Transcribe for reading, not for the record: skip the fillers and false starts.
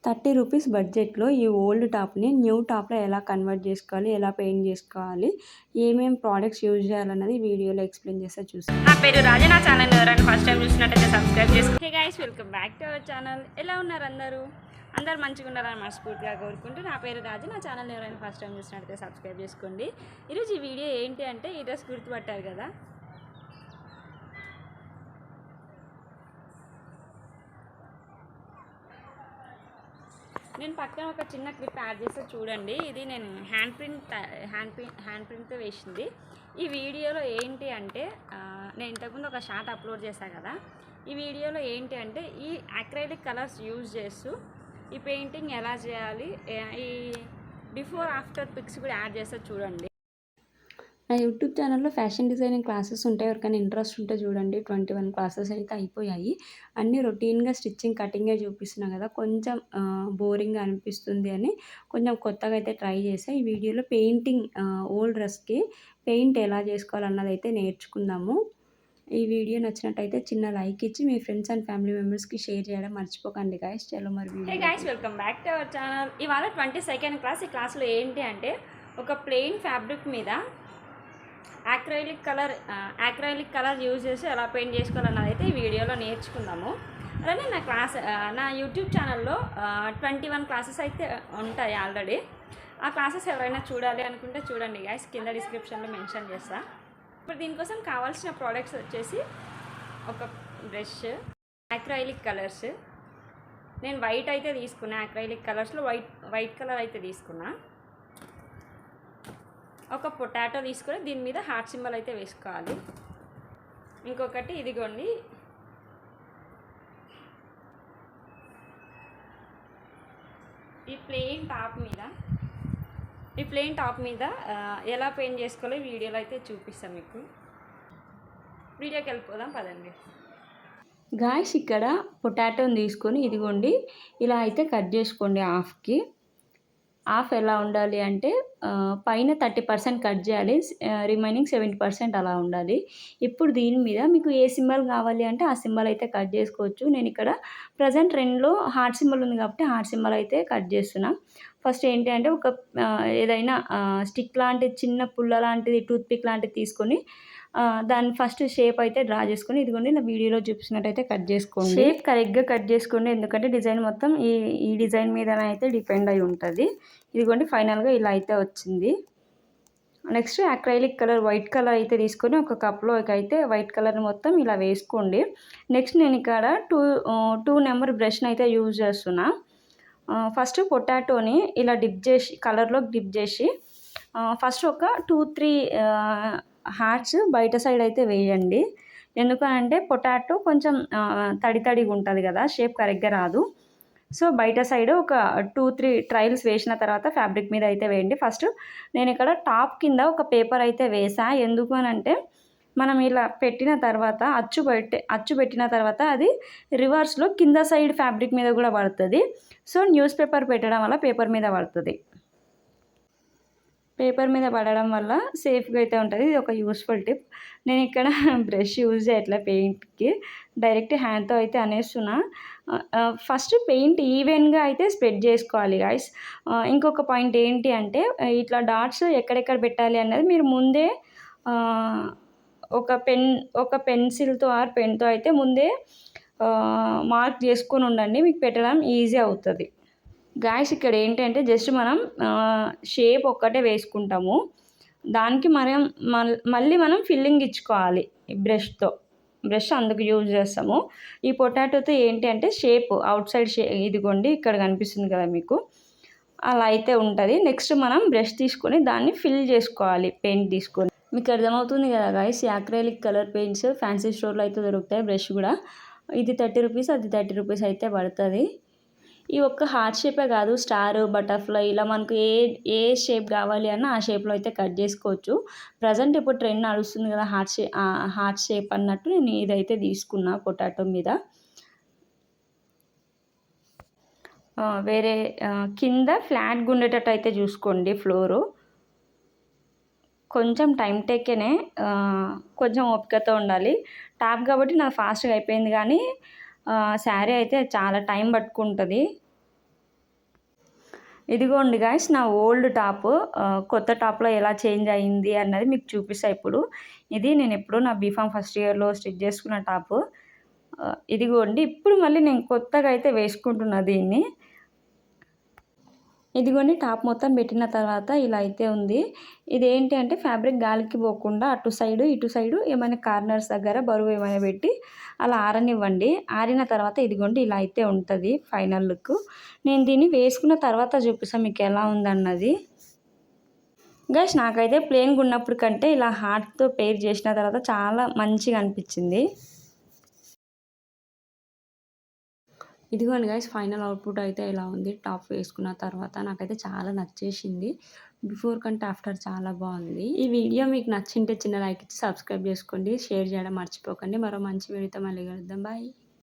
30 rupees బడ్జెట్‌లో ఈ old టాప్‌ని new టాప్‌లో ఎలా కన్వర్ట్ చేసుకోవాలి? ఎలా పెయింట్ చేసుకోవాలి? ఏమేం ప్రొడక్ట్స్ యూజ్ చేయాలన్నది వీడియోలో ఎక్స్‌ప్లెయిన్ చేస్తా చూసేయండి. నా పేరు రాజా. నా ఛానల్ ఎవరైనా ఫస్ట్ టైం చూసినట్టయితే సబ్స్క్రైబ్ చేసుకోండి. Hey guys, welcome back to our channel. ఎలా ఉన్నారు అందరూ? అందరు మంచిగా ఉన్నారని మనస్ఫూర్తిగా కోరుకుంటూ, నా పేరు రాజా. నా ఛానల్ ఎవరైనా ఫస్ట్ టైం చూసినట్టయితే సబ్స్క్రైబ్ చేసుకోండి. ఈరోజు ఈ వీడియో ఏంటి అంటే, ఈ డ్రెస్ గుర్తుపట్టారు కదా, నేను పక్కన ఒక చిన్న క్లిప్ యాడ్ చేస్తే చూడండి. ఇది నేను హ్యాండ్ ప్రింట్తో వేసింది. ఈ వీడియోలో ఏంటి అంటే, నేను ఇంతకుముందు ఒక షార్ట్ అప్లోడ్ చేశాను కదా, ఈ వీడియోలో ఏంటి అంటే ఈ అక్రైలిక్ కలర్స్ యూజ్ చేస్తూ ఈ పెయింటింగ్ ఎలా చేయాలి, ఈ బిఫోర్ ఆఫ్టర్ పిక్స్ కూడా యాడ్ చేస్తే చూడండి. నా యూట్యూబ్ ఛానల్లో ఫ్యాషన్ డిజైనింగ్ క్లాసెస్ ఉంటాయి. ఎవరికైనా ఇంట్రెస్ట్ ఉంటే చూడండి. 21 క్లాసెస్ అయితే అయిపోయాయి. అన్నీ రొటీన్‌గా స్టిచ్చింగ్, కటింగే చూపిస్తున్నా కదా, కొంచెం బోరింగ్‌గా అనిపిస్తుంది అని కొంచెం కొత్తగా అయితే ట్రై చేశా. ఈ వీడియోలో పెయింటింగ్ ఓల్డ్ డ్రెస్‌కి పెయింట్ ఎలా చేసుకోవాలన్నదైతే నేర్చుకుందాము. ఈ వీడియో నచ్చినట్టయితే చిన్న లైక్ ఇచ్చి మీ ఫ్రెండ్స్ అండ్ ఫ్యామిలీ మెంబర్స్‌కి షేర్ చేయడం మర్చిపోకండి గైస్. చలో మరి హే video. Guys, welcome back to our channel. ఇవాళ 22nd క్లాస్. ఈ క్లాస్లో ఏంటి అంటే, ఒక ప్లెయిన్ ఫ్యాబ్రిక్ మీద యాక్రైలిక్ కలర్ యూజ్ చేసి ఎలా పెయింట్ చేసుకోవాలన్నది అయితే ఈ వీడియోలో నేర్చుకుందాము. అలానే నా యూట్యూబ్ ఛానల్లో 21 క్లాసెస్ అయితే ఉంటాయి ఆల్రెడీ. ఆ క్లాసెస్ ఎవరైనా చూడాలి అనుకుంటే చూడండి గైస్, కింద డిస్క్రిప్షన్లో మెన్షన్ చేస్తా. ఇప్పుడు దీనికోసం కావాల్సిన ప్రోడక్ట్స్ వచ్చేసి ఒక బ్రష్, యాక్రైలిక్ కలర్స్. నేను వైట్ అయితే తీసుకున్నా, యాక్రైలిక్ కలర్స్లో వైట్ కలర్ అయితే తీసుకున్నా. ఒక పొటాటో తీసుకొని దీని మీద హార్ట్ సింబల్ అయితే వేసుకోవాలి. ఇంకొకటి ఇదిగోండి, ఈ ప్లెయిన్ టాప్ మీద ఎలా పెయింట్ చేసుకోవాలో ఈ వీడియోలో అయితే చూపిస్తాను మీకు. వీడియోకి వెళ్ళిపోదాం పదండి. గాయ్స్, ఇక్కడ పొటాటోని తీసుకొని ఇదిగోండి ఇలా అయితే కట్ చేసుకోండి. హాఫ్ ఎలా ఉండాలి అంటే, పైన 30% కట్ చేయాలి, రిమైనింగ్ 70% అలా ఉండాలి. ఇప్పుడు దీని మీద మీకు ఏ సింబల్ కావాలి అంటే ఆ సింబల్ అయితే కట్ చేసుకోవచ్చు. నేను ఇక్కడ ప్రజెంట్ 2లో హార్ట్ సింబల్ ఉంది కాబట్టి హార్ట్ సింబల్ అయితే కట్ చేస్తున్నా. ఫస్ట్ ఏంటి అంటే, ఒక ఏదైనా స్టిక్ లాంటిది, చిన్న పుల్ల లాంటిది, టూత్ పిక్ లాంటిది తీసుకొని దాన్ని ఫస్ట్ షేప్ అయితే డ్రా చేసుకొని ఇదిగోండి నా వీడియోలో చూపించినట్టయితే కట్ చేసుకోండి. షేప్ కరెక్ట్గా కట్ చేసుకోండి, ఎందుకంటే డిజైన్ మొత్తం ఈ డిజైన్ మీదనే అయితే డిపెండ్ అయి ఉంటుంది. ఇదిగోండి ఫైనల్గా ఇలా అయితే వచ్చింది. Next acrylic colour, white colour అయితే తీసుకొని ఒక కప్లో అయితే వైట్ కలర్ మొత్తం ఇలా వేసుకోండి. నెక్స్ట్ నేను ఇక్కడ టూ నెంబర్ బ్రష్ని అయితే యూజ్ చేస్తున్నా. ఫస్ట్ పొటాటోని ఇలా కలర్లో డిప్ చేసి ఫస్ట్ ఒక 2-3 హార్ట్స్ బయట సైడ్ అయితే వేయండి. ఎందుకనంటే పొటాటో కొంచెం తడిగా ఉంటుంది కదా, షేప్ కరెక్ట్గా రాదు. సో బయట సైడ్ ఒక 2-3 ట్రయల్స్ వేసిన తర్వాత ఫ్యాబ్రిక్ మీద అయితే వేయండి. ఫస్ట్ నేను ఇక్కడ టాప్ కింద ఒక పేపర్ అయితే వేసా. ఎందుకు అనంటే, మనం ఇలా పెట్టిన తర్వాత అచ్చు పెట్టిన తర్వాత అది రివర్స్లో కింద సైడ్ ఫ్యాబ్రిక్ మీద కూడా పడుతుంది. సో న్యూస్ పేపర్ పెట్టడం వల్ల పేపర్ మీద పడుతుంది. పేపర్ మీద పడడం వల్ల సేఫ్గా అయితే ఉంటుంది. ఇది ఒక యూస్ఫుల్ టిప్. నేను ఇక్కడ బ్రష్ యూజ్ చేయట్లే పెయింట్కి, డైరెక్ట్ హ్యాండ్తో అయితే అనేస్తున్నా. ఫస్ట్ పెయింట్ ఈవెన్గా అయితే స్ప్రెడ్ చేసుకోవాలి గాయ్స్. ఇంకొక పాయింట్ ఏంటి అంటే, ఇట్లా డాట్స్ ఎక్కడెక్కడ పెట్టాలి అన్నది మీరు ముందే ఒక పెన్సిల్తో ఆర్ పెన్తో అయితే ముందే మార్క్ చేసుకొని ఉండండి, మీకు పెట్టడం ఈజీ అవుతుంది. గాయ్స్, ఇక్కడ ఏంటంటే జస్ట్ మనం షేప్ ఒక్కటే వేసుకుంటాము, దానికి మళ్ళీ మనం ఫిల్లింగ్ ఇచ్చుకోవాలి బ్రష్ అందుకు యూజ్ చేస్తాము. ఈ పొటాటోతో ఏంటి అంటే షేప్ అవుట్ సైడ్ ఇదిగోండి ఇక్కడ కనిపిస్తుంది కదా మీకు, అలా అయితే ఉంటుంది. నెక్స్ట్ మనం బ్రష్ తీసుకొని దాన్ని ఫిల్ చేసుకోవాలి పెయింట్ తీసుకొని. మీకు అర్థమవుతుంది కదా guys, acrylic colour paints fancy స్టోర్లో అయితే దొరుకుతాయి. బ్రష్ కూడా ఇది 30 రూపీస్, అది 30 రూపీస్ అయితే పడుతుంది. ఈ ఒక్క హార్ట్ షేపే కాదు, స్టార్, బటర్ఫ్లై, ఇలా మనకు ఏ షేప్ కావాలి అన్న ఆ షేప్లో అయితే కట్ చేసుకోవచ్చు. ప్రజెంట్ ఇప్పుడు ట్రెండ్ నడుస్తుంది కదా హార్ట్ షేప్ అన్నట్టు నేను ఇదైతే తీసుకున్నా పొటాటో మీద. వేరే కింద ఫ్లాట్గా ఉండేటట్టు అయితే చూసుకోండి ఫ్లోరు. కొంచెం టైం టేకేనే, కొంచెం ఓపికతో ఉండాలి. టాప్ కాబట్టి నాకు ఫాస్ట్గా అయిపోయింది, కానీ శారీ అయితే చాలా టైం పట్టుకుంటుంది. ఇదిగోండి గాయ్స్ నా ఓల్డ్ టాప్ కొత్త టాప్‌లో ఎలా చేంజ్ అయింది అన్నది మీకు చూపిస్తా ఇప్పుడు. ఇది నేను ఎప్పుడో నా బీఫార్మ్ ఫస్ట్ ఇయర్‌లో స్టిచ్ చేసుకున్న టాపు. ఇదిగోండి ఇప్పుడు మళ్ళీ నేను కొత్తగా అయితే వేసుకుంటున్నా దీన్ని. ఇదిగోండి టాప్ మొత్తం పెట్టిన తర్వాత ఇలా అయితే ఉంది. ఇదేంటి అంటే ఫ్యాబ్రిక్ గాలికి పోకుండా అటు సైడు, ఇటు సైడు ఏమైనా కార్నర్స్ దగ్గర బరువు ఏమైనా పెట్టి అలా ఆరనివ్వండి. ఆరిన తర్వాత ఇదిగోండి ఇలా అయితే ఉంటది ఫైనల్ లుక్. నేను దీన్ని వేసుకున్న తర్వాత చూపిస్తా మీకు ఎలా ఉందన్నది. గైస్ నాకైతే ప్లెయిన్‌గా ఉన్నప్పుడు కంటే ఇలా హార్ట్‌తో పెయిర్ చేసిన తర్వాత చాలా మంచిగా అనిపించింది. ఇదిగోండి గైస్ ఫైనల్ అవుట్‌పుట్ అయితే ఇలా ఉంది. టాప్ వేసుకున్న తర్వాత నాకైతే చాలా నచ్చేసింది. బిఫోర్ కంటే ఆఫ్టర్ చాలా బాగుంది. ఈ వీడియో మీకు నచ్చింటే చిన్న లైక్ ఇచ్చి సబ్స్క్రైబ్ చేసుకోండి. షేర్ చేయడం మర్చిపోకండి. మరో మంచి వీడియోతో మళ్ళీ కలుద్దాం. బాయ్.